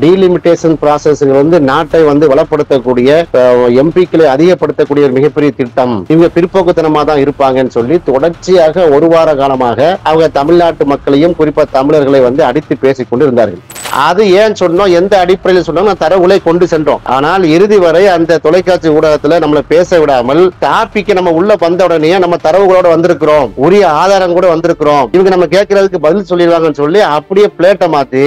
Delimitation process வந்து நாட்டை வந்து வளப்படுத்தக்கூடிய எம்பிக்களை அதிகப்படுத்தக்கூடிய ஒரு மிகப்பெரிய திட்டம். இவங்க பிற்போக்குத்தனமா தான் இருப்பாங்கன்னு சொல்லி தொடர்ச்சியாக ஒரு வார காலமாக அவங்க தமிழ்நாட்டு மக்களையும் குறிப்பா தமிழர்களை வந்து அடித்து பேசிக் கொண்டு இருந்தார்கள். அது ஏன் சொன்னோம், எந்த அடிப்படையில் சொன்னோம், தரவுகளை கொண்டு சென்றோம். ஆனால் இறுதி வரை அந்த தொலைக்காட்சி ஊடகத்துல நம்மளை பேச விடாமல் டாபிக் நம்ம உள்ள வந்த உடனே நம்ம தரவுகளோட வந்திருக்கிறோம், உரிய ஆதாரம் கூட வந்திருக்கிறோம், இவங்க நம்ம கேட்கறதுக்கு பதில் சொல்லிடுவாங்கன்னு சொல்லி அப்படியே பிளேட்டை மாத்தி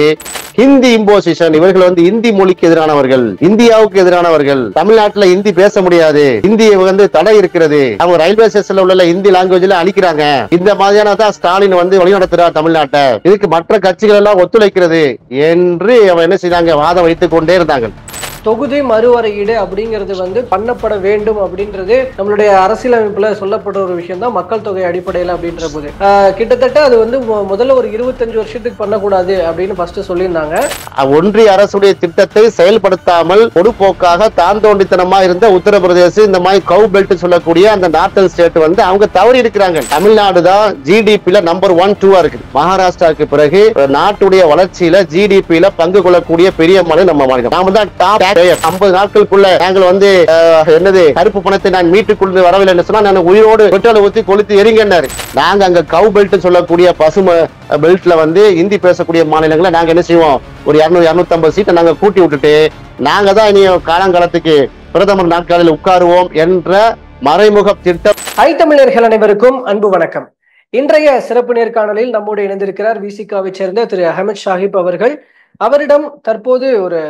ஹிந்தி இம்போசிஷன், இவர்கள் வந்து இந்தி மொழிக்கு எதிரானவர்கள், இந்தியாவுக்கு எதிரானவர்கள், தமிழ்நாட்டுல ஹிந்தி பேச முடியாது, இந்தி வந்து தடை இருக்கிறது, அவங்க ரயில்வே ஸ்டேஷன்ல உள்ள ஹிந்தி லாங்குவேஜ்ல அழிக்கிறாங்க, இந்த மாதிரியான தான் ஸ்டாலின் வந்து வழிநடத்துறார் தமிழ்நாட்டை, இதுக்கு மற்ற கட்சிகள் எல்லாம் ஒத்துழைக்கிறது என்று அவன் என்ன செய்தாங்க, வாதம் வைத்துக் கொண்டே இருந்தாங்க. தொகுதி மறுவரையீடு அப்படிங்கிறது வந்து பண்ணப்பட வேண்டும் அப்படின்றது நம்மளுடைய அரசியலமைப்புல சொல்லப்பட்ட ஒரு விஷயம் தான், மக்கள் தொகை அடிப்படையில் அப்படின்ற போது கிட்டத்தட்ட அது வந்து முதல்ல ஒரு 25 வருஷத்துக்கு பண்ணக்கூடாது அப்படின்னு ஃபர்ஸ்ட் சொல்லியிருந்தாங்க. ஒன்றிய அரசுடைய திட்டத்தை செயல்படுத்தாமல் பொதுப்போக்காக தாந்தோண்டித்தனமா இருந்த உத்தரப்பிரதேச இந்த மாதிரி கவு பெல்ட் சொல்லக்கூடிய அந்த நார்த்தன் ஸ்டேட் வந்து அவங்க தவறி இருக்கிறாங்க. தமிழ்நாடு தான் ஜிடிபில நம்பர் 1, 2 இருக்கு. மகாராஷ்டிராவுக்கு பிறகு நாட்டுடைய வளர்ச்சியில ஜிடிபில பங்கு கொள்ளக்கூடிய பெரிய மாநிலம் நம்ம மாநிலம். நாம தான் டாப் 50 நாட்களுக்குள்ள நாங்கள் வந்து என்னது கருப்பு பணத்தை நான் மீட்டுக் கொண்டு வரவில்லை சொன்னா நான் உயிரோடு பெட்ரோலை ஊத்தி கொளுத்தி எரிங்கன்னாரு. நாங்க அங்க கவு பெல்ட் சொல்லக்கூடிய பசுமை பெல்ட்ல வந்து இந்தி பேசக்கூடிய மாநிலங்களை நாங்க என்ன செய்வோம், ஒரு 200-250 சீட்டை நாங்க கூட்டி விட்டுட்டு நாங்க தான் இனி காலங்காலத்துக்கு பிரதமர் நாட்காலில் உட்காருவோம் என்ற மறைமுக திட்டம். ஐ தமிழர்கள் அனைவருக்கும் அன்பு வணக்கம். இன்றைய சிறப்பு நேர்காணலில் நம்மோடு இணைந்திருக்கிறார் விசிகாவை சேர்ந்த திரு அஹமத் ஷாஹிப் அவர்கள். அவரிடம் தற்போது ஒரு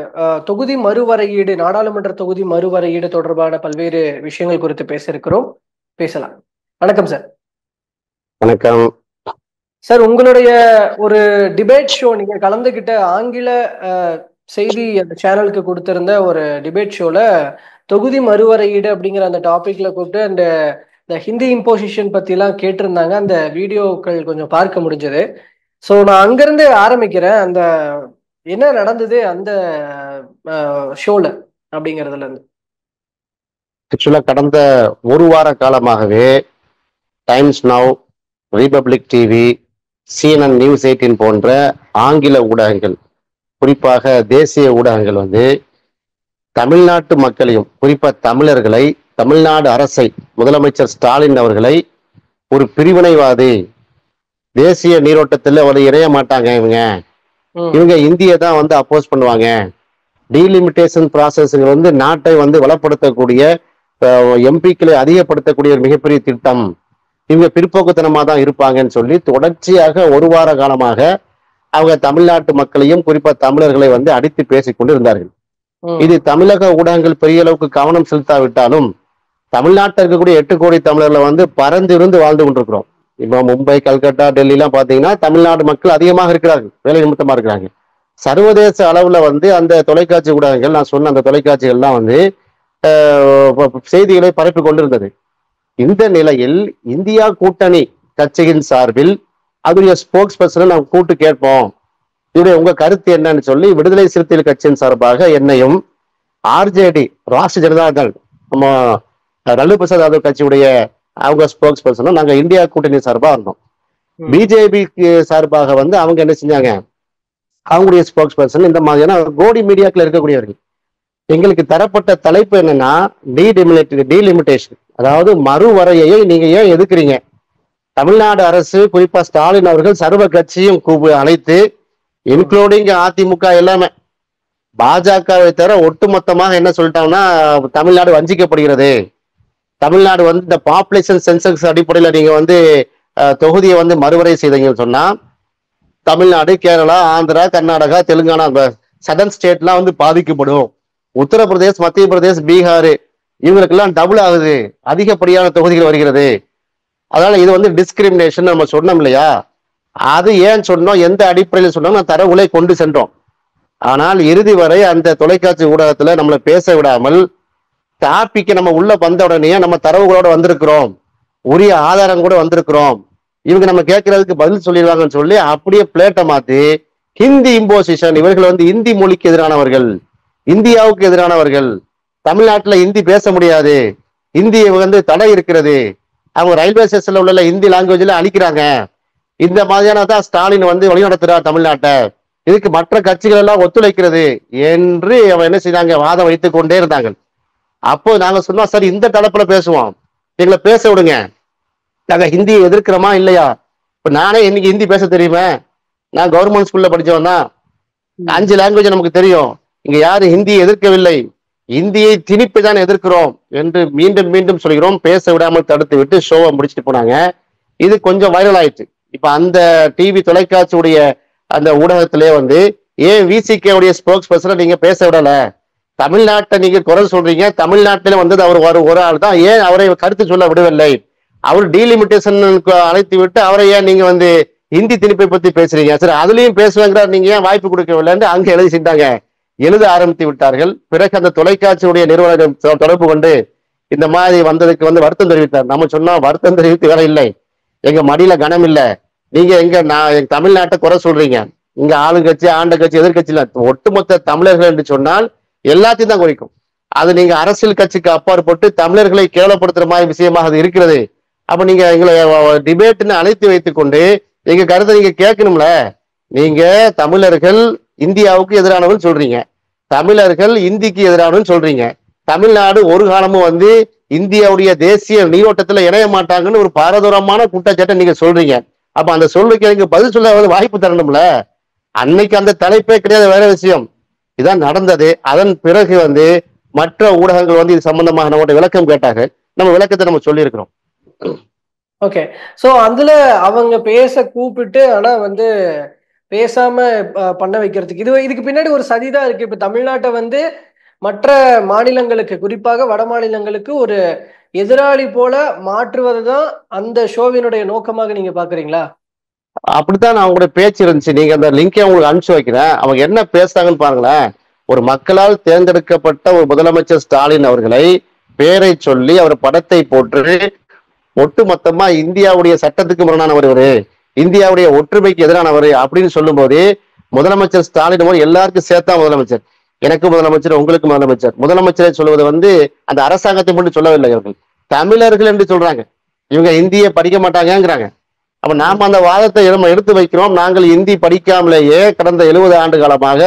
தொகுதி மறுவரையீடு, நாடாளுமன்ற தொகுதி மறுவரையீடு தொடர்பான பல்வேறு விஷயங்கள் குறித்து பேச இருக்கிறோம். பேசலாம். வணக்கம் சார். வணக்கம் சார். உங்களுடைய ஒரு டிபேட் ஷோ நீங்க கலந்துகிட்ட ஆங்கில செய்தி அந்த சேனலுக்கு கொடுத்திருந்த ஒரு டிபேட் ஷோல தொகுதி மறுவரையீடு அப்படிங்கிற அந்த டாபிக்ல கூப்பிட்டு இந்த ஹிந்தி இம்போசிஷன் பத்தி எல்லாம் கேட்டிருந்தாங்க. அந்த வீடியோக்கள் கொஞ்சம் பார்க்க முடிஞ்சது. ஸோ நான் அங்கிருந்து ஆரம்பிக்கிறேன். அந்த என்ன நடந்தது அந்த ஷோல அப்படிங்கிறதுல இருந்து. ஆக்சுவலா கடந்த ஒரு வார காலமாகவே times now, republic TV, CNN news 18 போன்ற ஆங்கில ஊடகங்கள், குறிப்பாக தேசிய ஊடகங்கள் வந்து தமிழ்நாட்டு மக்களையும் குறிப்பா தமிழர்களை, தமிழ்நாடு அரசை, முதலமைச்சர் ஸ்டாலின் அவர்களை ஒரு பிரிவினைவாதி, தேசிய நீரோட்டத்தில் ஒரு இணைய மாட்டாங்க, இவங்க இந்தியை தான் வந்து அப்போஸ் பண்ணுவாங்க, டீலிமிட்டேஷன் ப்ராசஸ் வந்து நாட்டை வந்து வளப்படுத்தக்கூடிய எம்பிக்களை அதிகப்படுத்தக்கூடிய ஒரு மிகப்பெரிய திட்டம், இவங்க பிற்போக்குத்தனமா தான் இருப்பாங்கன்னு சொல்லி தொடர்ச்சியாக ஒரு வார காலமாக அவங்க தமிழ்நாட்டு மக்களையும் குறிப்பா தமிழர்களை வந்து அடித்து பேசிக் கொண்டு இருந்தார்கள். இது தமிழக ஊடகங்கள் பெரிய அளவுக்கு கவனம் செலுத்தாவிட்டாலும் தமிழ்நாட்டில் இருக்கக்கூடிய 8 கோடி தமிழர்களை வந்து பறந்திருந்து வாழ்ந்து கொண்டிருக்கிறோம். இப்போ மும்பை, கல்கத்தா, டெல்லி எல்லாம் பாத்தீங்கன்னா தமிழ்நாடு மக்கள் அதிகமாக இருக்கிறார்கள், வேலை நிமித்தமா இருக்கிறாங்க. சர்வதேச அளவுல வந்து அந்த தொலைக்காட்சி ஊடகங்கள், நான் சொன்ன அந்த தொலைக்காட்சிகள்லாம் வந்து செய்திகளை பரப்பி கொண்டிருந்தது. இந்த நிலையில் இந்தியா கூட்டணி கட்சியின் சார்பில் அதனுடைய ஸ்போக்ஸ் பர்சனை நாம் கூட்டு கேட்போம், இதனுடைய உங்க கருத்து என்னன்னு சொல்லி விடுதலை சிறுத்தைகள் கட்சியின் சார்பாக என்னையும் RJD, ராஷ்டிரிய ஜனதா தள், நம்ம லல்லு பிரசாத் யாதவ் கட்சியுடைய அவங்க ஸ்போக்ஸ் பர்சனும் நாங்க இந்தியா கூட்டணி சார்பா இருந்தோம். பிஜேபிக்கு சார்பாக வந்து அவங்க என்ன செஞ்சாங்க, அவங்களுடைய ஸ்போக்ஸ் பர்சன் இந்த மாதிரியான கோடி மீடியாக்கள் இருக்கக்கூடியவர்கள். எங்களுக்கு தரப்பட்ட தலைப்பு என்னன்னா டீலிமிட்டேஷன், அதாவது மறுவரையை நீங்க ஏன் எதுக்குறீங்க, தமிழ்நாடு அரசு குறிப்பா ஸ்டாலின் அவர்கள் சர்வ கட்சியும் அழைத்து இன்க்ளூடிங் அதிமுக எல்லாமே பாஜகவை தவிர ஒட்டுமொத்தமாக என்ன சொல்லிட்டாங்கன்னா தமிழ்நாடு வஞ்சிக்கப்படுகிறது, தமிழ்நாடு வந்து இந்த பாப்புலேஷன் சென்சஸ் அடிப்படையில் நீங்க வந்து தொகுதியை வந்து மறுவரை செய்தீங்கன்னு சொன்னா தமிழ்நாடு, கேரளா, ஆந்திரா, கர்நாடகா, தெலுங்கானா, சதர்ன் ஸ்டேட்லாம் வந்து பாதிக்கப்படும், உத்தரப்பிரதேஷ், மத்திய பிரதேஷ், பீகார் இவங்களுக்கெல்லாம் டபுள் ஆகுது, அதிகப்படியான தொகுதிகள் வருகிறது, அதனால இது வந்து டிஸ்கிரிமினேஷன் நம்ம சொன்னோம் இல்லையா. அது ஏன் சொன்னோம், எந்த அடிப்படையில் சொன்னோம், தரவுகளை கொண்டு சென்றோம். ஆனால் இறுதி வரை அந்த தொலைக்காட்சி ஊடகத்துல நம்மளை பேச விடாமல் டாபிக் நம்ம உள்ள வந்த உடனே நம்ம தரவுகளோட வந்திருக்கிறோம், உரிய ஆதாரம் கூட வந்திருக்கிறோம், இவங்க நம்ம கேட்கறதுக்கு பதில் சொல்லிடுவாங்கன்னு சொல்லி அப்படியே பிளேட்டை மாத்தி ஹிந்தி இம்போசிஷன், இவர்கள் வந்து இந்தி மொழிக்கு எதிரானவர்கள், இந்தியாவுக்கு எதிரானவர்கள், தமிழ்நாட்டுல ஹிந்தி பேச முடியாது, ஹிந்தி வந்து தடை இருக்கிறது, அவங்க ரயில்வே ஸ்டேஷன்ல உள்ள ஹிந்தி லாங்குவேஜ்ல அழிக்கிறாங்க, இந்த மாதிரியான தான் ஸ்டாலின் வந்து வழிநடத்துறார் தமிழ்நாட்டை, இதுக்கு மற்ற கட்சிகள் எல்லாம் ஒத்துழைக்கிறது என்று அவன் என்ன செய்தாங்க, வாதம் வைத்துக் கொண்டே இருந்தாங்க. அப்போ நாங்க சொன்னோம், சரி இந்த தலைப்புல பேசுவோம், எங்களை பேச விடுங்க, நாங்க ஹிந்தியை எதிர்க்கிறோமா இல்லையா. இப்ப நானே இன்னைக்கு ஹிந்தி பேச தெரியுமா, நான் கவர்மெண்ட் ஸ்கூல்ல படிச்சவன் தான், 5 லாங்குவேஜ் நமக்கு தெரியும். இங்க யாரும் ஹிந்தியை எதிர்க்கவில்லை, இந்தியை திணிப்பை தான் எதிர்க்கிறோம் என்று மீண்டும் மீண்டும் சொல்கிறோம். பேச விடாமல் தடுத்து விட்டு ஷோவை முடிச்சுட்டு போனாங்க. இது கொஞ்சம் வைரல் ஆயிடுச்சு. இப்ப அந்த டிவி தொலைக்காட்சியுடைய அந்த ஊடகத்திலே வந்து, ஏன் விசிகே உடைய ஸ்போக்ஸ் பர்சனை நீங்க பேச விடல, தமிழ்நாட்டை நீங்க குரல் சொல்றீங்க, தமிழ்நாட்டில வந்தது அவர் ஒரு ஆள் தான், ஏன் அவரை கருத்து சொல்ல விடவில்லை, அவர் டீலிமிட்டேஷன் அழைத்து விட்டு அவரை ஏன் நீங்க வந்து ஹிந்தி திணிப்பை பத்தி பேசுறீங்க, சரி அதுலயும் பேசுவாங்கிறார், நீங்க ஏன் வாய்ப்பு கொடுக்கவில்லைன்னு அங்க எழுதி செஞ்சாங்க, எழுத ஆரம்பித்து விட்டார்கள். பிறகு அந்த தொலைக்காட்சியுடைய நிறுவனம் தொடர்பு கொண்டு இந்த மாதிரி வந்ததுக்கு வந்து வருத்தம் தெரிவித்தார். நம்ம சொன்னோம், வருத்தம் தெரிவித்து வேலை இல்லை, எங்க மடியில கனம் இல்லை, நீங்க எங்க தமிழ்நாட்டை குறை சொல்றீங்க, இங்க ஆளுங்கட்சி ஆண்ட கட்சி எதிர்கட்சி இல்ல, ஒட்டுமொத்த தமிழர்கள் என்று சொன்னால் எல்லாத்தையும் தான் குறிக்கும். அது நீங்க அரசியல் கட்சிக்கு அப்பாற்பட்டு தமிழர்களை கேவலப்படுத்துற மாதிரி விஷயமாக அது இருக்கிறது. அப்ப நீங்க எங்களை டிபேட்னு அழைத்து வைத்துக் கொண்டு எங்க கருத்தை நீங்க கேட்கணும்ல. நீங்க தமிழர்கள் இந்தியாவுக்கு எதிரானவன் சொல்றீங்க, தமிழர்கள் இந்திக்கு எதிரானவன் சொல்றீங்க, தமிழ்நாடு ஒரு காலமும் வந்து இந்தியாவுடைய தேசிய நீரோட்டத்துல இணைய மாட்டாங்கன்னு ஒரு பாரதூரமான குற்றச்சாட்டை நீங்க சொல்றீங்க. அப்ப அந்த சொல்லுக்கு எனக்கு பதில் சொல்ல வாய்ப்பு தரணும்ல. அன்னைக்கு அந்த தலைப்பே கிடையாது, வேற விஷயம். இதான் நடந்தது. அதன் பிறகு வந்து மற்ற ஊடகங்கள் வந்து இது சம்பந்தமாக நம்மகிட்ட விளக்கம் கேட்டாங்க, நம்ம விளக்கத்தை நம்ம சொல்லியிருக்கிறோம். ஓகே, சோ அதுல அவங்க பேச கூப்பிட்டு ஆனா வந்து பேசாம பண்ண வைக்கிறதுக்கு இதுக்கு பின்னாடி ஒரு சதிதான் இருக்கு. இப்ப தமிழ்நாட்டை வந்து மற்ற மாநிலங்களுக்கு, குறிப்பாக வட மாநிலங்களுக்கு ஒரு எதிராளி போல மாற்றுவதுதான் அந்த ஷோவினுடைய நோக்கமாக நீங்க பாக்குறீங்களா? அப்படித்தான் அவங்களுடைய பேச்சு இருந்துச்சு. நீங்க அந்த லிங்கை உங்களுக்கு அனுப்பிச்சு வைக்கிறேன், அவங்க என்ன பேசுறாங்கன்னு பாருங்களேன். ஒரு மக்களால் தேர்ந்தெடுக்கப்பட்ட ஒரு முதலமைச்சர் ஸ்டாலின் அவர்களை பேரை சொல்லி அவர் படத்தை போட்டு ஒட்டுமொத்தமா இந்தியாவுடைய சட்டத்துக்கு முரணானவர் இவரு, இந்தியாவுடைய ஒற்றுமைக்கு எதிரானவர் அப்படின்னு சொல்லும் போது, முதலமைச்சர் ஸ்டாலின் எல்லாருக்கும் சேர்த்தா முதலமைச்சர், எனக்கு முதலமைச்சர், உங்களுக்கு முதலமைச்சர், முதலமைச்சரை சொல்வது வந்து அந்த அரசாங்கத்தை மட்டும் சொல்லவில்லை, அவர்கள் தமிழர்கள் என்று சொல்றாங்க, இவங்க இந்தியை படிக்க மாட்டாங்கிறாங்க. அப்ப நாம அந்த வாதத்தை நம்ம எடுத்து வைக்கிறோம். நாங்கள் இந்தி படிக்காமலேயே கடந்த 70 ஆண்டு காலமாக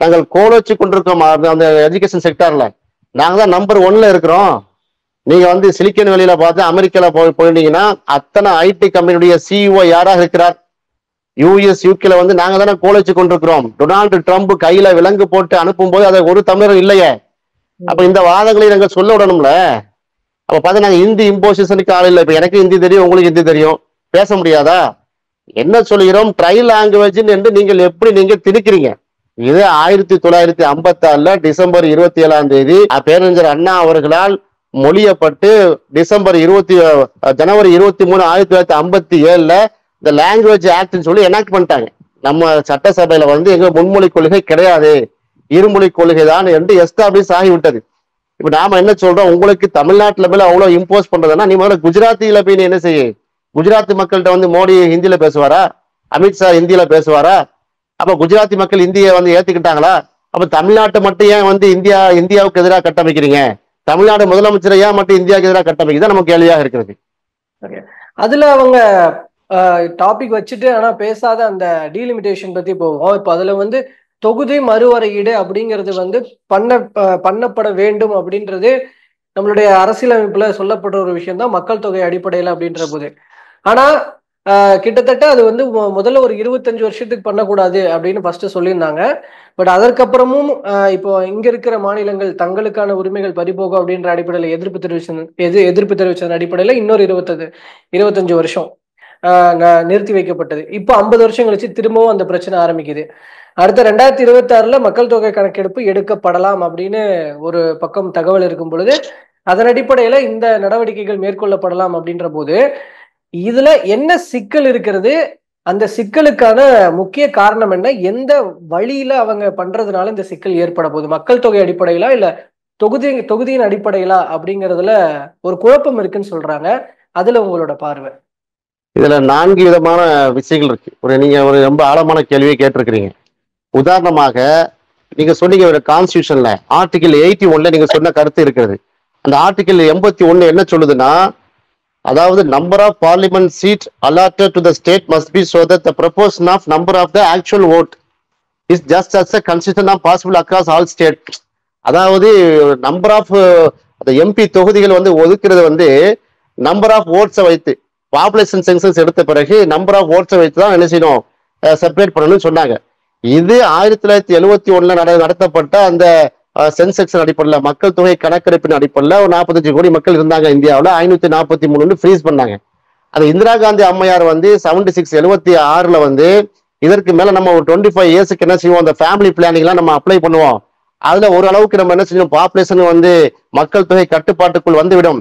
நாங்கள் கோலோச்சு கொண்டிருக்கோம் அந்த எஜுகேஷன் செக்டார்ல. நாங்க தான் நம்பர் 1ல இருக்கிறோம். நீங்க வந்து சிலிக்கன் வேலியில பார்த்து அமெரிக்கால போயிருந்தீங்கன்னா அத்தனை ஐடி கம்பெனியுடைய சிஇஓ யாராக இருக்கிறார், யூஎஸ் யூகேல வந்து நாங்க தானே கோலோச்சு கொண்டிருக்கிறோம். டொனால்டு ட்ரம்ப் கையில விலங்கு போட்டு அனுப்பும் போது அதை ஒரு தமிழர் இல்லையே. அப்ப இந்த வாதங்களை நாங்க சொல்ல விடணும்ல. அப்ப பார்த்தா நாங்க இந்தி இம்போசிஷனுக்கு ஆள் இல்லை. இப்ப எனக்கு ஹிந்தி தெரியும், உங்களுக்கு ஹிந்தி தெரியும், பேச முடியாதா? என்ன சொல்கிறோம், ட்ரை லாங்குவேஜ் என்று நீங்கள் எப்படி நீங்க திணிக்கிறீங்க? இது 1956 டிசம்பர் 27ஆம் தேதி பேரறிஞர் அண்ணா அவர்களால் மொழியப்பட்டு ஜனவரி 23, 1957 இந்த லாங்குவேஜ் ஆக்ட்னு சொல்லி எனாக்ட் பண்ணிட்டாங்க. நம்ம சட்டசபையில வந்து எங்க முன்மொழி கொள்கை கிடையாது, இருமொழி கொள்கை தான் என்று எஸ்டாப்ளிஷ் ஆகிவிட்டது. இப்ப நாம என்ன சொல்றோம், உங்களுக்கு தமிழ்நாட்டுல மேல அவ்வளவு இம்போஸ் பண்றதுன்னா நீ முதல்ல குஜராத்தில போய் நீ என்ன செய்ய, குஜராத்தி மக்கள்கிட்ட வந்து மோடி ஹிந்தியில பேசுவாரா, அமித்ஷா ஹிந்தியில பேசுவாரா? அப்ப குஜராத்தி மக்கள் இந்தியை வந்து ஏத்துக்கிட்டாங்களா? அப்ப தமிழ்நாட்டை மட்டும் ஏன் வந்து இந்தியாவுக்கு எதிராக கட்டமைக்கிறீங்க? தமிழ்நாடு முதலமைச்சரை ஏன் மட்டும் இந்தியாவுக்கு எதிராக கட்டமைக்குதான் நமக்கு கேள்வியாக இருக்கிறது. அதுல அவங்க டாபிக் வச்சுட்டு ஆனா பேசாத அந்த டீலிமிட்டேஷன் பத்தி போவோம். இப்ப அதுல வந்து தொகுதி மறுவரையீடு அப்படிங்கிறது வந்து பண்ணப்பட வேண்டும் அப்படின்றது நம்மளுடைய அரசியலமைப்புல சொல்லப்படுற ஒரு விஷயம் தான், மக்கள் தொகை அடிப்படையில அப்படின்ற போது. ஆனா கிட்டத்தட்ட அது வந்து முதல்ல ஒரு 25 வருஷத்துக்கு பண்ணக்கூடாது அப்படின்னு ஃபர்ஸ்ட் சொல்லியிருந்தாங்க. பட் அதற்கப்புறமும் இப்போ இங்க இருக்கிற மாநிலங்கள் தங்களுக்கான உரிமைகள் பறிபோகும் அப்படின்ற அடிப்படையில எதிர்ப்பு தெரிவிச்சதன் அடிப்படையில இன்னொரு 25 வருஷம் நிறுத்தி வைக்கப்பட்டது. இப்போ 50 வருஷம் கழிச்சு திரும்பவும் அந்த பிரச்சனை ஆரம்பிக்குது. அடுத்த 2026 மக்கள் தொகை கணக்கெடுப்பு எடுக்கப்படலாம் அப்படின்னு ஒரு பக்கம் தகவல் இருக்கும் பொழுது, அதன் அடிப்படையில இந்த நடவடிக்கைகள் மேற்கொள்ளப்படலாம் அப்படின்ற போது இதுல என்ன சிக்கல் இருக்கிறது, அந்த சிக்கலுக்கான முக்கிய காரணம் என்ன, எந்த வழியில அவங்க பண்றதுனால இந்த சிக்கல் ஏற்பட போகுது, மக்கள் தொகை அடிப்படையிலா இல்ல தொகுதியின் அடிப்படையிலா அப்படிங்கறதுல ஒரு குழப்பம் இருக்குன்னு சொல்றாங்க. அதுல உங்களோட பார்வை? இதுல 4 விதமான விஷயங்கள் இருக்கு. நீங்க ஒரு ரொம்ப ஆழமான கேள்வியை கேட்டிருக்கிறீங்க. உதாரணமாக நீங்க சொன்னீங்க ஒரு கான்ஸ்டியூஷன்ல ஆர்டிகிள் 81 நீங்க சொன்ன கருத்து இருக்கிறது. அந்த ஆர்டிகிள் 81 என்ன சொல்லுதுன்னா, அதாவது number of parliament seat allotted to the state must be so that the proportion of number of the actual vote is just as a consistent of possible across all state. அதாவது number ஆஃப் அந்த MP தொகுதிகள் வந்து ஒதுக்குறது வந்து number of ஓட்ஸை வைத்து, population census எடுத்த பிறகு number of ஓட்ஸை வைத்து தான் என்ன செய்யணும், செப்பரேட் பண்ணணும்னு சொன்னாங்க. இது 1971 நடத்தப்பட்ட அந்த சென்செக்ஷன் அடிப்படையில், மக்கள் தொகை கணக்கெடுப்பின் அடிப்படையில் ஒரு 45 கோடி மக்கள் இருந்தாங்க இந்தியாவில். 543 ஃப்ரீஸ் பண்ணாங்க. அது இந்திரா காந்தி அம்மையார் வந்து 76 வந்து இதற்கு மேல நம்ம ஒரு 25 இயர்ஸுக்கு என்ன செய்வோம், அந்த ஃபேமிலி பிளானிங்லாம் நம்ம அப்ளை பண்ணுவோம். அதுல ஓரளவுக்கு நம்ம என்ன செய்யணும், பாப்புலேஷன் வந்து மக்கள் தொகை கட்டுப்பாட்டுக்குள் வந்துவிடும்,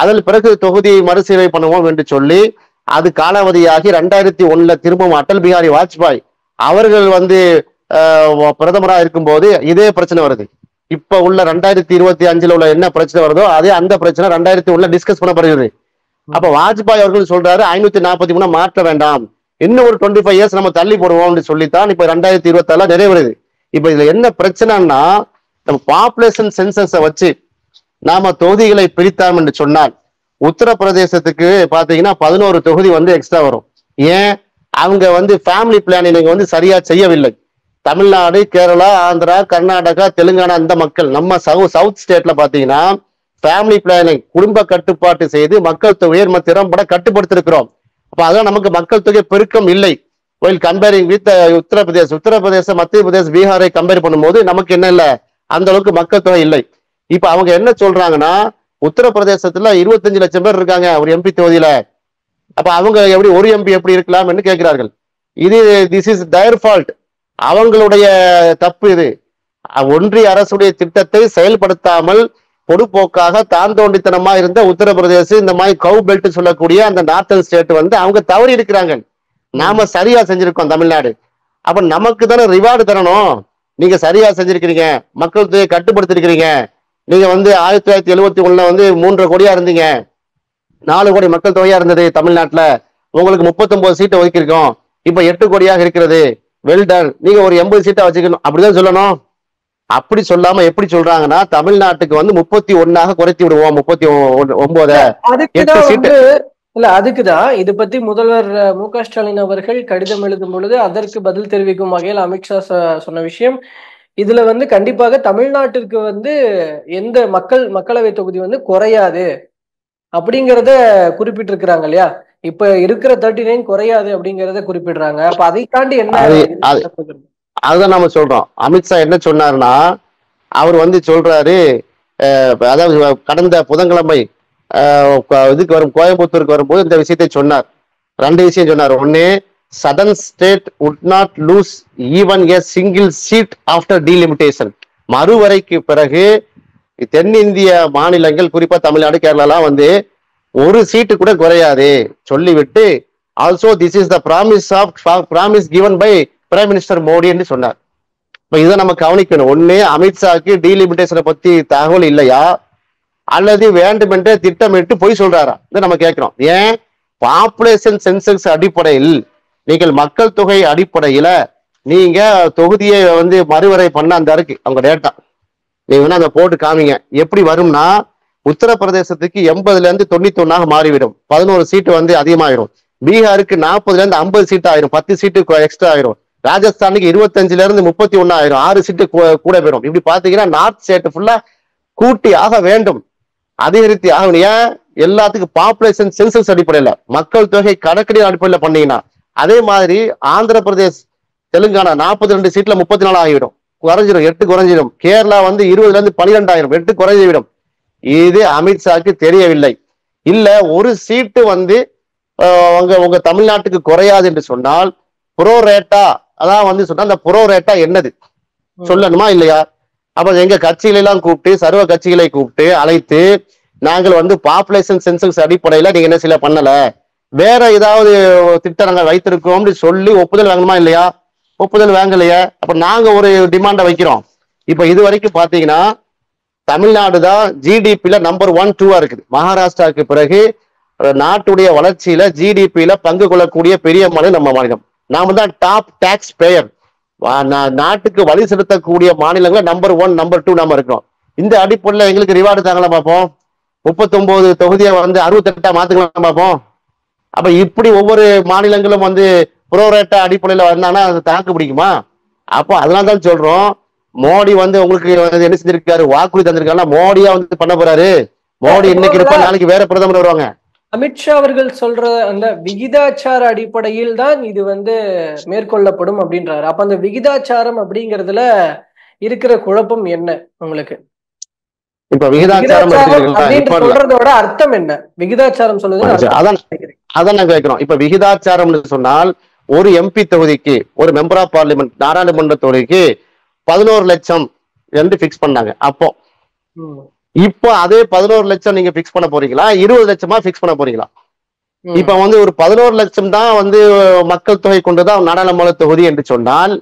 அதன் பிறகு தொகுதி மறுசீரமை பண்ணுவோம் என்று சொல்லி அது காலாவதியாகி 2001 திரும்பவும் அடல் பிகாரி வாஜ்பாய் அவர்கள் வந்து பிரதமராக இருக்கும்போது இதே பிரச்சனை வருது. இப்ப உள்ள 2025 உள்ள என்ன பிரச்சனை வருதோ அதே அந்த பிரச்சனை 2001 டிஸ்கஸ் பண்ணப்படுகிறது. அப்ப வாஜ்பாய் அவர்கள் சொல்றாரு 543 மாற்ற வேண்டாம், இன்னும் ஒரு 25 இயர்ஸ் நம்ம தள்ளி போடுவோம்னு சொல்லித்தான் இப்ப 2026 நிறைவேறுது. இப்ப இதுல என்ன பிரச்சனைன்னா, நம்ம பாப்புலேஷன் சென்சஸை வச்சு நாம தொகுதிகளை பிரித்தாம் என்று சொன்னால் உத்தரப்பிரதேசத்துக்கு பாத்தீங்கன்னா 11 தொகுதி வந்து எக்ஸ்ட்ரா வரும். ஏன், அவங்க வந்து ஃபேமிலி பிளானிங் வந்து சரியா செய்யவில்லை. தமிழ்நாடு, கேரளா, ஆந்திரா, கர்நாடகா, தெலுங்கானா இந்த மக்கள் நம்ம சவுத் ஸ்டேட்ல பாத்தீங்கன்னா ஃபேமிலி பிளானிங், குடும்ப கட்டுப்பாட்டு செய்து மக்கள் தொகையை நம்ம திறம்பட கட்டுப்படுத்திருக்கிறோம். அப்ப அதான் நமக்கு மக்கள் தொகை பெருக்கம் இல்லை. ஒயில் கம்பேரிங் வித் உத்தரப்பிரதேசம், மத்திய பிரதேசம், பீகாரை கம்பேர் பண்ணும்போது நமக்கு என்ன இல்லை, அந்த அளவுக்கு மக்கள் தொகை இல்லை. இப்ப அவங்க என்ன சொல்றாங்கன்னா, உத்தரப்பிரதேசத்துல 25 லட்சம் பேர் இருக்காங்க ஒரு எம்பி தொகுதியில. அப்ப அவங்க எப்படி ஒரு எம்பி எப்படி இருக்கலாம் என்று கேட்கிறார்கள். இது திஸ் இஸ் தயர் ஃபால்ட், அவங்களுடைய தப்பு. இது ஒன்றிய அரசுடைய திட்டத்தை செயல்படுத்தாமல் பொதுப்போக்காக தான் தோண்டித்தனமா இருந்த உத்தரப்பிரதேசம், இந்த மாதிரி கவு பெல்ட் சொல்லக்கூடிய அந்த நார்த்தன் ஸ்டேட் வந்து அவங்க தவறி இருக்கிறாங்க. நாம சரியா செஞ்சிருக்கோம் தமிழ்நாடு. அப்ப நமக்கு தானே ரிவார்டு தரணும். நீங்க சரியா செஞ்சிருக்கிறீங்க, மக்கள் தொகையை கட்டுப்படுத்திருக்கிறீங்க. நீங்க வந்து 1971 வந்து 3.5 கோடியா இருந்தீங்க, 4 கோடி மக்கள் தொகையா இருந்தது தமிழ்நாட்டுல. உங்களுக்கு 39 சீட்டை ஒதுக்கியிருக்கோம், இப்ப 8 கோடியாக இருக்கிறது, வெல் டன். நீங்க ஒரு 80 சீட்டை வச்சுக்கணும், அப்படிதான் சொல்லணும். அப்படி சொல்லாம எப்படி சொல்றாங்கன்னா, தமிழ்நாட்டுக்கு வந்து 31 குறைத்து விடுவோம், 39 8 சீட்டு. இல்ல, அதுக்குதான் இது பத்தி முதல்வர் மு.க. ஸ்டாலின் அவர்கள் கடிதம் எழுதும் பொழுது அதற்கு பதில் தெரிவிக்கும் வகையில் அமித்ஷா சொன்ன விஷயம், இதுல வந்து கண்டிப்பாக தமிழ்நாட்டிற்கு வந்து எந்த மக்களவை தொகுதி வந்து குறையாது அப்படிங்கிறத குறிப்பிட்டிருக்கிறாங்க இல்லையா. இப்ப இருக்கிற 39 குறையாது அப்படிங்கிறத குறிப்பிடுறாங்க. அப்ப அதை தாண்டி என்ன, அதுதான் நாம சொல்றோம். அமித்ஷா என்ன சொன்னாருன்னா, அவர் வந்து சொல்றாரு, அதாவது கடந்த புதன்கிழமை இதுக்கு வரும் கோயம்புத்தூருக்கு வரும்போது இந்த விஷயத்தை சொன்னார். 2 விஷயம் சொன்னார். ஒன்னு, southern state would not lose even a single seat after delimitation. மறுவரைக்கு பிறகு தென்னிந்திய மாநிலங்கள், குறிப்பா தமிழ்நாடு, கேரளாலாம் வந்து ஒரு சீட்டு கூட குறையாது சொல்லிவிட்டு, also this is the promise given by prime minister Modi என்று சொன்னார். இப்ப இதை நம்ம கவனிக்கணும். ஒண்ணு, அமித்ஷாக்கு டீலிமிட்டேஷனை பத்தி தகவல் இல்லையா, அல்லது வேண்டுமென்றே திட்டமிட்டு போய் சொல்றாரா, இதை நம்ம கேட்கிறோம். ஏன், பாப்புலேஷன் சென்சஸ் அடிப்படையில், நீங்கள் மக்கள் தொகை அடிப்படையில நீங்க தொகுதியை வந்து மறுவரை பண்ண அந்த இருக்கு அவங்க டேட்டா, நீங்க வேணா அதை போட்டு காமிங்க. எப்படி வரும்னா, உத்தரப்பிரதேசத்துக்கு 80 91 மாறிவிடும், 11 சீட்டு வந்து அதிகமாயிரும். பீகாருக்கு 40 50 சீட்டு ஆயிரும், 10 சீட்டு எக்ஸ்ட்ரா ஆயிரும். ராஜஸ்தானுக்கு 25 31 ஆயிரும், 6 சீட்டு கூட போயிடும். இப்படி பாத்தீங்கன்னா நார்த் ஸ்டேட் ஃபுல்லா கூட்டி ஆக வேண்டும், அதிகரித்து ஆகணும். ஏன், எல்லாத்துக்கும் பாப்புலேஷன் சென்சஸ் அடிப்படையில், மக்கள் தொகை கணக்கெடுப்பு அடிப்படையில் பண்ணீங்கன்னா. அதே மாதிரி ஆந்திர பிரதேஷ், தெலுங்கானா 42 சீட்ல 34 ஆகிவிடும், குறைஞ்சிடும், 8 குறைஞ்சிடும். கேரளா வந்து 20 12 ஆயிரும், 8 குறைஞ்சிவிடும். இது அமித்ஷாக்கு தெரியவில்லை. இல்ல ஒரு சீட்டு வந்து உங்க தமிழ்நாட்டுக்கு குறையாது என்று சொன்னால் புரோ ரேட்டா, அதான் வந்து சொன்னா அந்த புரோ ரேட்டா என்னது சொல்லணுமா இல்லையா? அப்ப எங்க கட்சிகளை எல்லாம் கூப்பிட்டு, சர்வ கட்சிகளை கூப்பிட்டு அழைத்து, நாங்கள் வந்து பாப்புலேஷன் சென்சஸ் அடிப்படையில நீங்க என்ன சில பண்ணல, வேற ஏதாவது திட்டங்கள் வைத்திருக்கோம்னு சொல்லி ஒப்புதல் வாங்கணுமா இல்லையா? ஒப்புதல் வாங்கலையா? அப்ப நாங்க ஒரு டிமாண்டை வைக்கிறோம். இப்ப இது வரைக்கும் பாத்தீங்கன்னா தமிழ்நாடு தான் ஜிடிபியில நம்பர் 1 2 இருக்குது. மகாராஷ்டிராவுக்கு பிறகு நாட்டுடைய வளர்ச்சியில ஜிடிபியில பங்கு கொள்ளக்கூடிய பெரிய மாநிலம் நம்ம மாநிலம். நாம தான் டாப் டாக்ஸ் பேயர், நாட்டுக்கு வழி செலுத்தக்கூடிய மாநிலங்கள நம்பர் 1 நம்பர் 2 நாம இருக்கிறோம். இந்த அடிப்படையில் எங்களுக்கு ரிவார்டு தாங்களா பார்ப்போம். 39 தொகுதியை வந்து 68 மாத்துக்கலாம் பார்ப்போம். அப்ப இப்படி ஒவ்வொரு மாநிலங்களும் வந்து புரோரேட்டா அடிப்படையில வந்தாங்கன்னா அது தாக்கு பிடிக்குமா? அப்போ அதனாலதான் சொல்றோம், மோடி வந்து உங்களுக்கு என்ன செஞ்சிருக்காரு, வாக்குறுதி தந்திருக்காருன்னா மோடியா வந்து பண்ண போறாரு. மோடி இன்னைக்கு இருப்பார், நாளைக்கு வேற பிரதமர் வருவாங்க. அமித்ஷா அவர்கள் சொல்ற அந்த விகிதாச்சார அடிப்படையில் தான் இது வந்து மேற்கொள்ளப்படும் அப்படின்றாரு. அப்ப அந்த விகிதாச்சாரம் அப்படிங்கிறதுல இருக்கிற குழப்பம் என்ன உங்களுக்கு? இப்ப விகிதாச்சாரம் அப்படின்னு சொல்றதோட அர்த்தம் என்ன? விகிதாச்சாரம் சொல்லுது. அதான் நான் கேட்கிறோம். இப்ப விகிதாச்சாரம்னு சொன்னால் ஒரு எம்பி தொகுதிக்கு, ஒரு மெம்பர் ஆஃப் பார்லிமெண்ட் நாடாளுமன்ற தொகுதிக்கு 11 லட்சம் என்று பிக்ஸ் பண்ணாங்க. அப்போ இப்போ அதே 11 லட்சம் நீங்க பிக்ஸ் பண்ண போறீங்களா, 20 லட்சமா பிக்ஸ் பண்ண போறீங்களா? இப்ப வந்து ஒரு 11 லட்சம் தான் வந்து மக்கள் தொகை கொண்டுதான் நாடாளுமன்ற தொகுதி என்று சொன்னால்,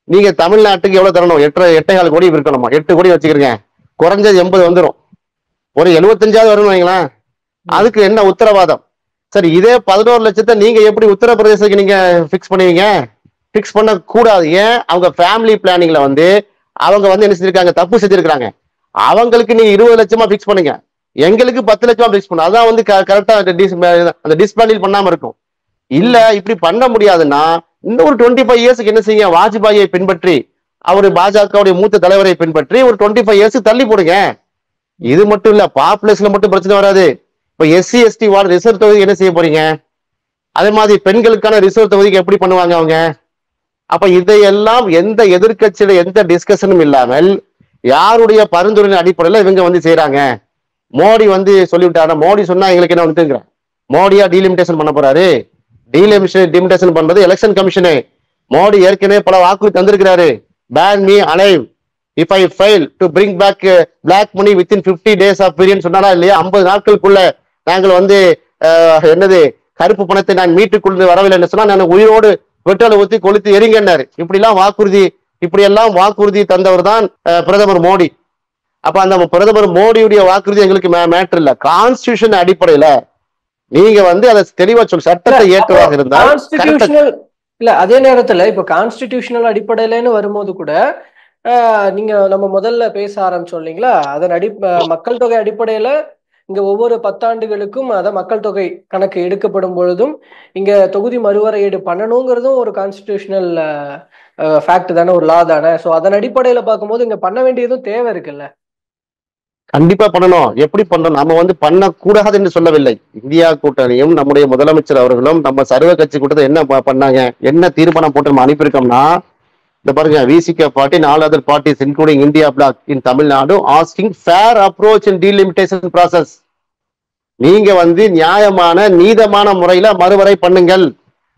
நீங்க தமிழ்நாட்டுக்கு எவ்வளவு தரணும்? 8.5 கோடி இருக்கணுமா? 8 கோடி வச்சுக்கிறீங்க, குறைஞ்சது 80 வந்துடும். ஒரு 75ஆவது வரும்னு வைங்களேன். அதுக்கு என்ன உத்தரவாதம்? சரி, இதே 11 லட்சத்தை நீங்க எப்படி உத்தரப்பிரதேசத்துக்கு நீங்க பிக்ஸ் பண்ணுவீங்க? பிக்ஸ் பண்ண கூடாது. ஏன்? அவங்க ஃபேமிலி பிளானிங்ல வந்து அவங்க வந்து என்ன செஞ்சிருக்காங்க, தப்பு செஞ்சிருக்காங்க. அவங்களுக்கு நீங்க 20 லட்சமா பிக்ஸ் பண்ணுங்க, எங்களுக்கு 10 லட்சமா பிக்ஸ் பண்ணும். அதான் வந்து கரெக்டா அந்த டிஸ்பேண்டில் பண்ணாம இருக்கும். இல்ல இப்படி பண்ண முடியாதுன்னா இன்னும் ஒரு 25 இயர்ஸ்க்கு என்ன செய்யுங்க, வாஜ்பாயை பின்பற்றி, அவரு பாஜகவுடைய மூத்த தலைவரை பின்பற்றி ஒரு 25 இயர்ஸ் தள்ளி போடுங்க. இது மட்டும் இல்ல, பாப்புலேஷன்ல மட்டும் பிரச்சனை வராது. இப்ப எஸ்சி எஸ்டி வார்டு ரிசர்வ் தொகுதி என்ன செய்ய போறீங்க? அதே மாதிரி பெண்களுக்கான ரிசர்வ் தொகுதிக்கு எப்படி பண்ணுவாங்க அவங்க? அப்ப இதையெல்லாம் எந்த எதிர்கட்சியில எந்த டிஸ்கஷனும் இல்லாமல் யாருடைய பரிந்துரையின் அடிப்படையில இவங்க வந்து செய்யறாங்க. மோடி வந்து சொல்லிவிட்டாரு. மோடி சொன்னா எங்களுக்கு என்ன வந்துங்கிறேன், மோடியா டீலிமிட்டேஷன் பண்ண போறாரு? டீலிமிட்டேஷன் பண்றது எலெக்ஷன் கமிஷனு. மோடி ஏற்கனவே பல வாக்குறுதி தந்திருக்கிறாரு. Burn me alive if I fail to bring back black money within 50 days of period சொன்னாரா இல்லையா? 50 நாட்களுக்குள்ள நாங்கள் வந்து என்னது கருப்பு பணத்தை நான் மீட்டுக்கொண்டு வரவில்லை சொன்னா நான் உயிரோடு பெட்ரோலை ஊத்தி கொளுத்தி எரிங்கன்னாரு. இப்படி எல்லாம் வாக்குறுதி தந்தவர் தான் பிரதமர் மோடி. அப்ப அந்த பிரதமர் மோடியுடைய வாக்குறுதி எங்களுக்கு மேட்டர் இல்ல. கான்ஸ்டிடியூஷன் அடிப்படையில நீங்க வந்து அதை தெளிவா சொல்லு, சட்டத்தை ஏற்றதாக இருந்தால் இல்ல. அதே நேரத்துல இப்ப கான்ஸ்டிடியூஷனல் அடிப்படையிலன்னு வரும்போது கூட நீங்க நம்ம முதல்ல பேச ஆரம்பிச்சோம் இல்லைங்களா, அதன் மக்கள் தொகை அடிப்படையில இங்க ஒவ்வொரு 10 ஆண்டுகளுக்கும் அத மக்கள் தொகை கணக்கு எடுக்கப்படும் பொழுதும் இங்க தொகுதி மறுவரையீடு பண்ணணுங்கிறதும் ஒரு கான்ஸ்டிடியூஷனல் ஃபேக்ட் தானே, ஒரு லா தானே. சோ அதன் அடிப்படையில பார்க்கும்போது இங்க பண்ண வேண்டியதும் தேவை இருக்குல்ல. கண்டிப்பா பண்ணணும். எப்படி பண்றோம்? நம்ம வந்து பண்ணக்கூடாது என்று சொல்லவில்லை. இந்தியா கூட்டணியும் நம்முடைய முதலமைச்சர் அவர்களும் நம்ம சர்வ கட்சி கூட்டத்தை என்ன பண்ணாங்க, என்ன தீர்மானம் போட்டு நம்ம அனுப்பியிருக்கோம்னா, இந்த பாருங்க, விசிக party and all other parties including India bloc in Tamil Nadu asking fair approach in delimitation process. நீங்க வந்து நியாயமான நீதமான முறையில மறுவரை பண்ணுங்கள்.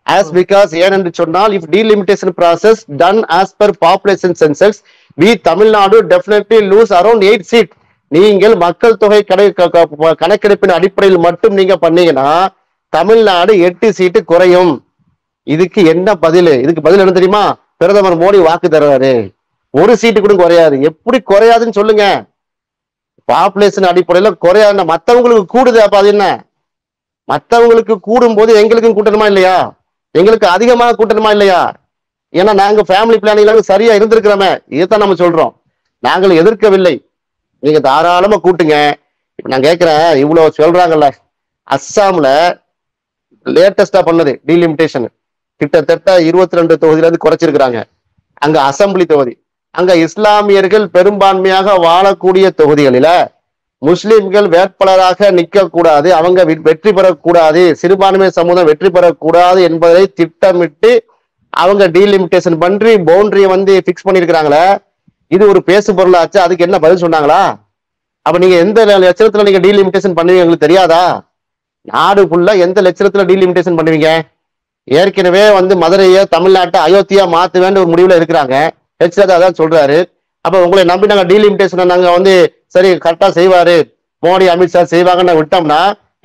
as because ஏனென்று சொன்னால், if delimitation process done as per population census, we Tamil Nadu definitely lose around 8 seats. நீங்கள் மக்கள் தொகை கணக்கெடுப்பின் அடிப்படையில் மட்டும் நீங்க பண்ணீங்கன்னா தமிழ்நாடு 8 சீட்டு குறையும். இதுக்கு என்ன பதில்? இதுக்கு பதில் என்ன தெரியுமா? பிரதமர் மோடி வாக்கு தர்றாரு, 1 சீட்டு கூட குறையாது. எப்படி குறையாதுன்னு சொல்லுங்க? பாப்புலேஷன் அடிப்படையில குறையாது, மத்தவங்களுக்கு கூடுது. அப்ப அது என்ன? மத்தவங்களுக்கு கூடும் போது எங்களுக்கும் கூட்டணுமா இல்லையா? எங்களுக்கு அதிகமாக கூட்டணுமா இல்லையா? ஏன்னா நாங்க ஃபேமிலி பிளானிங் சரியா இருந்திருக்கிறோமே. இதைத்தான் நம்ம சொல்றோம். நாங்கள் எதிர்க்கவில்லை, நீங்க தாராளமா கூட்டுங்க. இப்ப நான் கேட்கிறேன், இவ்வளவு சொல்றாங்கல்ல, அஸ்ஸாம்ல லேட்டஸ்டா பண்ணது டீலிமிட்டேஷன் கிட்டத்தட்ட 22 தொகுதியில இருந்து குறைச்சிருக்கிறாங்க. அங்க அசம்பிளி தொகுதி, அங்க இஸ்லாமியர்கள் பெரும்பான்மையாக வாழக்கூடிய தொகுதிகளில முஸ்லிம்கள் வேட்பாளராக நிக்க கூடாது, அவங்க வெற்றி பெறக்கூடாது, சிறுபான்மை சமூகம் வெற்றி பெறக்கூடாது என்பதை திட்டமிட்டு அவங்க டீலிமிட்டேஷன் பண்ணி பவுண்டரியை வந்து பிக்ஸ் பண்ணிருக்கிறாங்களே. இது ஒரு பேசு பொருளாச்சு. அதுக்கு என்ன பதில் சொன்னாங்களா? அப்ப நீங்க எந்த லட்சணத்துல நீங்க டீலிமிட்டேஷன் பண்ணுவீங்க எங்களுக்கு தெரியாதா? நாடு ஃபுல்லா எந்த லட்சணத்துல டீலிமிட்டேஷன் பண்ணுவீங்க? ஏற்கனவே வந்து மதுரையை தமிழ்நாட்டை அயோத்தியா மாத்துவேன்னு ஒரு முடிவுல இருக்கிறாங்க. அதான் சொல்றாரு. அப்ப உங்களை நம்பி நாங்க டீலிமிட்டேஷன் நாங்க வந்து சரி கரெக்டா செய்வாரு மோடி அமித்ஷா செய்வாங்கன்னு விட்டோம்னா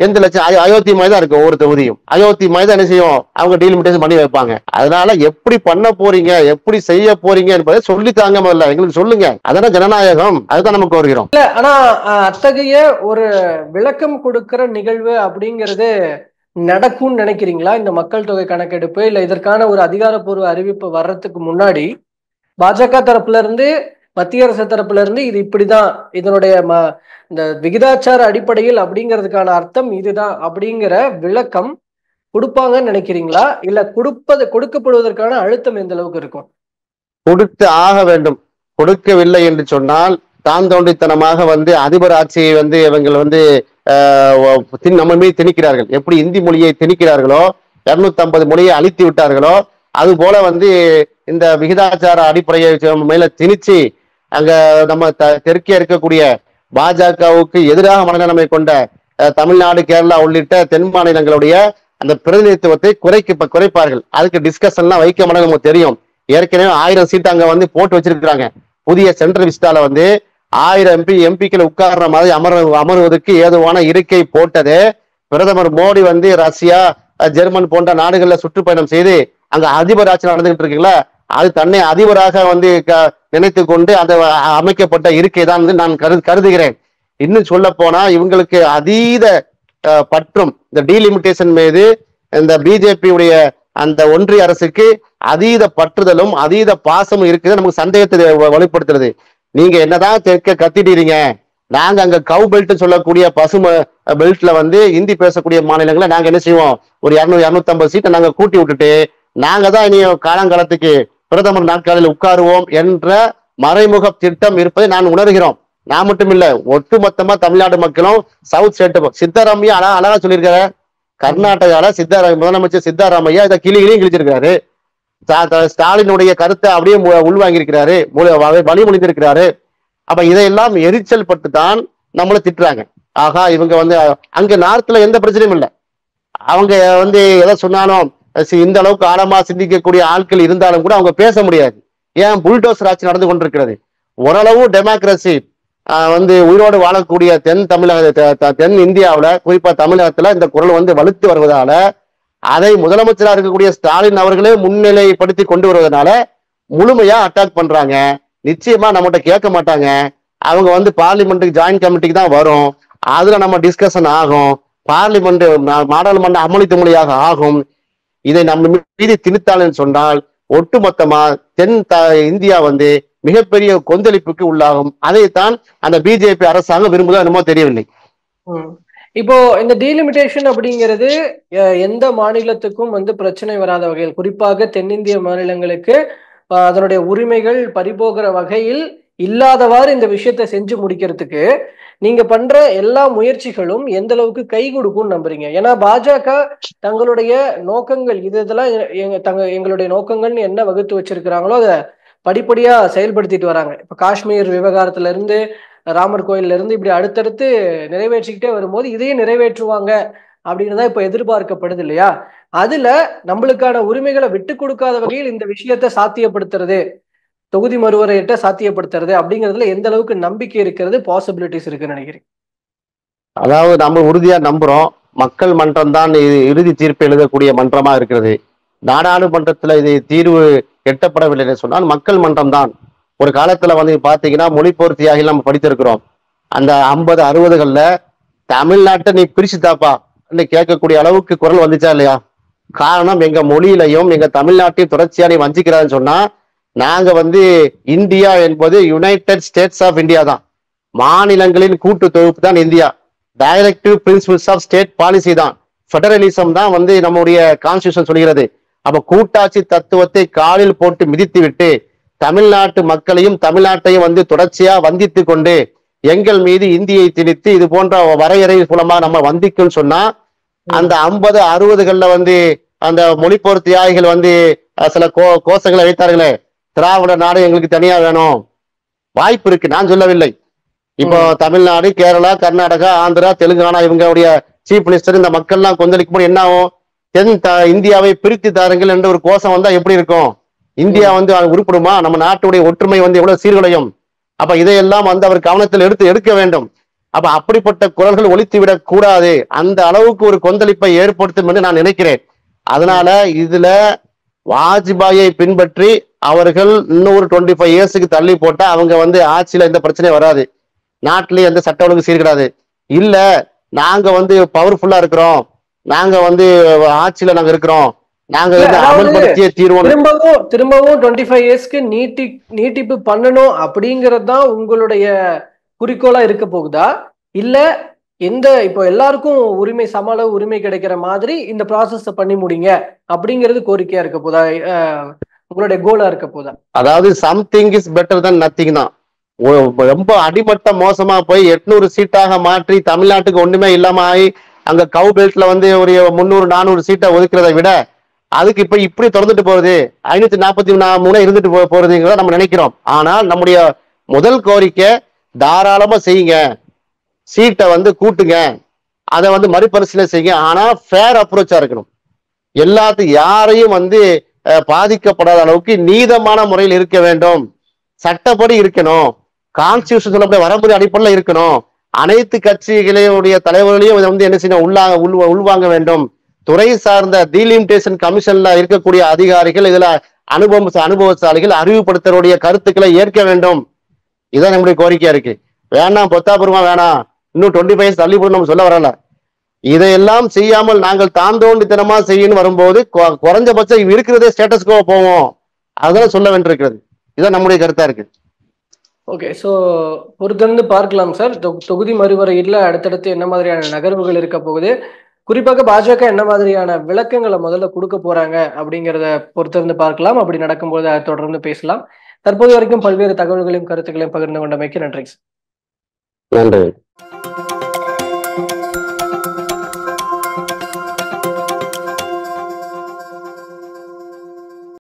எந்த லட்சம் அயோத்தி மாதிரி தான் இருக்கும். ஒவ்வொரு தொகுதியும் அயோத்தி மாதிரி தான் என்ன செய்யும், அவங்க டீலிமிட்டேஷன் பண்ணி வைப்பாங்க. அதனால எப்படி பண்ண போறீங்க, எப்படி செய்ய போறீங்க என்பதை சொல்லித்தாங்க, முதல்ல எங்களுக்கு சொல்லுங்க. அதான ஜனநாயகம், அதுதான் நமக்கு வருகிறோம். இல்ல, ஆனா அத்தகைய ஒரு விளக்கம் கொடுக்கிற நிகழ்வு அப்படிங்கிறது நடக்கும்னு நினைக்கிறீங்களா? இந்த மக்கள் தொகை கணக்கெடுப்பு இல்ல இதற்கான ஒரு அதிகாரப்பூர்வ அறிவிப்பு வர்றதுக்கு முன்னாடி பாஜக தரப்புல இருந்து மத்திய அரசு தரப்புல இருந்து இது இப்படிதான், இதனுடைய இந்த விகிதாச்சார அடிப்படையில் அப்படிங்கிறதுக்கான அர்த்தம் இதுதான் அப்படிங்கிற விளக்கம் கொடுப்பாங்கன்னு நினைக்கிறீங்களா? இல்ல கொடுக்கப்படுவதற்கான அழுத்தம் எந்த அளவுக்கு இருக்கும்? கொடுத்து ஆக வேண்டும். கொடுக்கவில்லை என்று சொன்னால் தான் தோன்றித்தனமாக வந்து அதிபர் ஆட்சியை வந்து இவங்கள் வந்து நம்ம மீது திணிக்கிறார்கள். எப்படி இந்தி மொழியை திணிக்கிறார்களோ, 250 மொழியை அழித்து விட்டார்களோ, அது போல வந்து இந்த விகிதாச்சார அடிப்படையை மேல திணிச்சு அங்க நம்ம தெற்கே இருக்கக்கூடிய பாஜகவுக்கு எதிராக மனநிலைமை கொண்ட தமிழ்நாடு, கேரளா உள்ளிட்ட தென் மாநிலங்களுடைய அந்த பிரதிநிதித்துவத்தை குறைப்பார்கள். அதுக்கு டிஸ்கஷன்லாம் வைக்க மாட்டாங்க. நமக்கு தெரியும், ஏற்கனவே 1000 சீட் அங்க வந்து போட்டு வச்சிருக்காங்க. புதிய சென்ட்ரல் விஸ்டால வந்து 1000 எம்பிக்கள் உட்கார்ற மாதிரி அமர்வதற்கு ஏதுவான இருக்கை போட்டது பிரதமர் மோடி வந்து ரஷ்யா, ஜெர்மன் போன்ற நாடுகள்ல சுற்றுப்பயணம் செய்து அங்க அதிபர் ஆட்சி நடந்துகிட்டு இருக்குங்களா, அது தன்னை அதிபராக வந்து நினைத்து கொண்டு அந்த அமைக்கப்பட்ட இருக்கை தான் வந்து நான் கருதுகிறேன். இன்னும் சொல்ல போனா இவங்களுக்கு அதீத பற்றும் இந்த டீலிமிட்டேஷன் மீது இந்த பிஜேபி உடைய அந்த ஒன்றிய அரசுக்கு அதீத பற்றுதலும் அதீத பாசமும் இருக்குது. நமக்கு சந்தேகத்தை வலுப்படுத்துறது. நீங்க என்னதான் கத்திட்டீங்க, நாங்க அங்க கவு பெல்ட் சொல்லக்கூடிய பசுமை பெல்ட்ல வந்து இந்தி பேசக்கூடிய மாநிலங்களை நாங்க என்ன செய்வோம், ஒரு 200-250 சீட்டை நாங்க கூட்டி விட்டுட்டு நாங்க தான் இனி காலங்காலத்துக்கு பிரதமர் நாட்காலில் உட்காருவோம் என்ற மறைமுக திட்டம் இருப்பதை நான் உணர்கிறோம். நான் மட்டும் இல்ல, ஒட்டுமொத்தமா தமிழ்நாடு மக்களும் சவுத் ஸ்டேட் சித்தராமையா அழகா சொல்லியிருக்காரு. கர்நாடகால முதலமைச்சர் சித்தராமையா இதை கிளிகளையும் கிழிச்சிருக்காரு. ஸ்டாலினுடைய கருத்தை அப்படியே உள்வாங்கி வழிமொழிந்திருக்கிறாரு. அப்ப இதையெல்லாம் எரிச்சல் பட்டு தான் நம்மள திட்டுறாங்க. ஆகா, இவங்க வந்து அங்க நார்த்ல எந்த பிரச்சனையும் இல்லை. அவங்க வந்து எதை சொன்னாலும் இந்த அளவுக்கு ஆழமா சிந்திக்கக்கூடிய ஆட்கள் இருந்தாலும் கூட அவங்க பேச முடியாது. ஏன், புல்டோசர் ஆட்சி நடந்து கொண்டிருக்கிறது. ஓரளவு டெமோக்ரஸி வந்து உயிரோடு வாழக்கூடிய தென் இந்தியாவில, குறிப்பா தமிழகத்துல இந்த குரல் வந்து வலுத்து வருவதால அதை முதலமைச்சராக இருக்கக்கூடிய ஸ்டாலின் அவர்களே முன்னிலைப்படுத்தி கொண்டு வருவதனால முழுமையா அட்டாக் பண்றாங்க. நிச்சயமா நம்மகிட்ட கேட்க மாட்டாங்க. அவங்க வந்து பார்லிமெண்ட்டுக்கு ஜாயின்ட் கமிட்டிக்கு தான் வரும். அதுல நம்ம டிஸ்கஷன் ஆகும். பார்லிமெண்ட் நாடாளுமன்ற அமளி துமளியாக ஆகும். இதை நம்ம மீது திணித்தாள்னு சொன்னால் ஒட்டுமொத்தமா இந்தியா வந்து மிகப்பெரிய கொந்தளிப்புக்கு உள்ளாகும். அதைத்தான் அந்த பிஜேபி அரசாங்கம் விரும்புதோ என்னமோ தெரியவில்லை. இப்போ இந்த டீலிமிட்டேஷன் அப்படிங்கிறது எந்த மாநிலத்துக்கும் வந்து பிரச்சனை வராத வகையில், குறிப்பாக தென்னிந்திய மாநிலங்களுக்கு அதனுடைய உரிமைகள் பறிபோகிற வகையில் இல்லாதவாறு இந்த விஷயத்தை செஞ்சு முடிக்கிறதுக்கு நீங்க பண்ற எல்லா முயற்சிகளும் எந்த அளவுக்கு கை கொடுக்கும்னு நம்புறீங்க? ஏன்னா பாஜக தங்களுடைய நோக்கங்கள் இதெல்லாம் எங்களுடைய நோக்கங்கள்னு என்ன வகுத்து வச்சிருக்கிறாங்களோ அதை படிப்படியா செயல்படுத்திட்டு வராங்க. இப்ப காஷ்மீர் விவகாரத்துல இருந்து, ராமர் கோயில்ல இருந்து இப்படி அடுத்தடுத்து நிறைவேற்றிக்கிட்டே வரும்போது இதையும் நிறைவேற்றுவாங்க அப்படின்னு தான் இப்ப எதிர்பார்க்கப்படுது இல்லையா? அதுல நம்மளுக்கான உரிமைகளை விட்டு கொடுக்காத வகையில் இந்த விஷயத்தை சாத்தியப்படுத்துறது, தொகுதி மறுவரையிட்ட சாத்தியப்படுத்துறது அப்படிங்கிறதுல எந்த அளவுக்கு நம்பிக்கை இருக்கிறது, பாசிபிலிட்டிஸ் இருக்குன்னு நினைக்கிறேன்? அதாவது நம்ம உறுதியா நம்புறோம், மக்கள் மன்றம் தான் இறுதி தீர்ப்பு எழுதக்கூடிய மன்றமா இருக்கிறது. நாடாளுமன்றத்துல இது தீர்வு எட்டப்படவில்லை சொன்னால் மக்கள் மன்றம் தான். ஒரு காலத்துல வந்து பாத்தீங்கன்னா மொழிப்போர் தியாகிகள் நம்ம படித்திருக்கிறோம். அந்த 50-60கள்ல தமிழ்நாட்டை நீ பிரிச்சு தாப்பா கேட்கக்கூடிய அளவுக்கு குரல் வந்துச்சா இல்லையா? காரணம், எங்க மொழியிலையும் எங்க தமிழ்நாட்டையும் தொடர்ச்சியா நீ வஞ்சிக்கிறான்னு சொன்னா, நாங்க வந்து இந்தியா என்பது யுனைடெட் ஸ்டேட்ஸ் ஆஃப் இந்தியா தான். மாநிலங்களின் கூட்டு தொகுப்பு தான் India. Directive principles of state policy தான். ஃபெடரலிசம் தான் வந்து நம்முடைய கான்ஸ்டியூஷன் சொல்கிறது. அப்ப கூட்டாட்சி தத்துவத்தை காலில் போட்டு மிதித்து விட்டு தமிழ்நாட்டு மக்களையும் தமிழ்நாட்டையும் வந்து தொடர்ச்சியா வந்தித்து கொண்டு எங்கள் மீது இந்தியை திணித்து இது போன்ற வரையறை மூலமா நம்ம வந்திக்குன்னு சொன்னா, அந்த 50-60கள்ல வந்து அந்த மொழிப்போர் தியாகிகள் வந்து சில கோஷங்களை வைத்தார்களே, திராவிட நாடு எங்களுக்கு தனியா வேணும், வாய்ப்பு இருக்கு, நான் சொல்லவில்லை. இப்போ தமிழ்நாடு, கேரளா, கர்நாடகா, ஆந்திரா, தெலுங்கானா இவங்களுடைய சீஃப் மினிஸ்டர் இந்த மக்கள்லாம் கொந்தளிக்கும் போது என்ன ஆகும்? இந்தியாவை பிரித்து தாருங்கள் என்ற ஒரு கோஷம் வந்தா எப்படி இருக்கும்? இந்தியா வந்து உருப்படுமா? நம்ம நாட்டுடைய ஒற்றுமை வந்து எவ்வளவு சீர்குலையும். அப்ப இதையெல்லாம் வந்து அவர் கவனத்தில் எடுக்க வேண்டும். அப்ப அப்படிப்பட்ட குரல்கள் ஒலித்து விடக் கூடாது. அந்த அளவுக்கு ஒரு கொந்தளிப்பை ஏற்படுத்தும் என்று நான் நினைக்கிறேன். அதனால இதுல வாஜ்பாயை பின்பற்றி அவர்கள் இன்னொரு 25 இயர்ஸுக்கு தள்ளி போட்டா அவங்க வந்து ஆட்சியில எந்த பிரச்சனையும் வராது, நாட்டிலேயே எந்த சட்ட ஒழுங்கு சீர்கிடாது. இல்ல நாங்க வந்து பவர்ஃபுல்லா இருக்கிறோம், நாங்க வந்து ஆட்சியில நாங்க இருக்கிறோம், நாங்க அமல்படுத்திய தீர்வோம், திரும்பவும் 25 இயர்ஸ்க்கு நீட்டிப்பு பண்ணணும் அப்படிங்கிறது தான் உங்களுடைய குறிக்கோளா இருக்க போகுதா? இல்ல இப்போ எல்லாருக்கும் உரிமை, சம அளவு உரிமை கிடைக்கிற மாதிரி இந்த ப்ராசஸ் பண்ணி முடிங்க அப்படிங்கிறது கோரிக்கையா இருக்க போதா உங்களுடைய கோலா இருக்க போதா? அதாவது something is better than nothing தான். ரொம்ப அடிமட்ட மோசமா போய் 800 சீட்டாக மாற்றி தமிழ்நாட்டுக்கு ஒண்ணுமே இல்லாம ஆகி அங்க கவு பெல்ட்ல வந்து ஒரு 300-400 சீட்டை ஒதுக்குறதை விட அதுக்கு இப்ப இப்படி தொடர்ந்துட்டு போறது 543 இருந்துட்டு போறதுங்கிறத நம்ம நினைக்கிறோம். ஆனால் நம்முடைய முதல் கோரிக்கை தாராளமா செய்யுங்க, சீட்டை வந்து கூட்டுங்க, அதை வந்து மறுபரிசீலனை செய்யுங்க. ஆனா ஃபேர் அப்ரோச்சா இருக்கணும். யாரையும் வந்து பாதிக்கப்படாத அளவுக்கு நீதமான முறையில் இருக்க வேண்டும், சட்டப்படி இருக்கணும், கான்ஸ்டியூஷன் சொல்லக்கூடிய வரம்பு அடிப்படையில் இருக்கணும். அனைத்து கட்சிகளுடைய தலைவர்களையும் இதை வந்து என்ன செய்யணும், உள்வாங்க வேண்டும். துறை சார்ந்த டீலிமிட்டேஷன் கமிஷன்ல இருக்கக்கூடிய அதிகாரிகள், இதுல அனுபவசாலிகள் அறிவுப்படுத்தக்கூடிய கருத்துக்களை ஏற்க வேண்டும். இதான் நம்முடைய கோரிக்கையா இருக்கு. வேணாம் பொத்தாபுரமா வேணாம், இன்னும் 25 தள்ளி போட்டு நம்ம சொல்ல வரல. இதையெல்லாம் செய்யாமல் நாங்கள் தாந்தோண்டித்தனமா செய்யணும் வரும்போது குறைஞ்சபட்சம் இருக்கிறதே ஸ்டேட்டஸ்கோ போவோம், அதெல்லாம் சொல்ல வேண்டியிருக்கிறது. இதான் நம்முடைய கருத்தா இருக்கு. ஓகே, ஸோ பொறுத்திருந்து பார்க்கலாம் சார். தொகுதி மறுவரையில் அடுத்தடுத்து என்ன மாதிரியான நகர்வுகள் இருக்க போகுது, குறிப்பாக பாஜக என்ன மாதிரியான விளக்கங்களை முதல்ல கொடுக்க போறாங்க அப்படிங்கிறத பொறுத்திருந்து பார்க்கலாம். அப்படி நடக்கும்போது அதை தொடர்ந்து பேசலாம். தற்போது வரைக்கும் பல்வேறு தகவல்களையும் கருத்துக்களையும் பகிர்ந்து கொண்டமைக்கு நன்றி. நன்றி.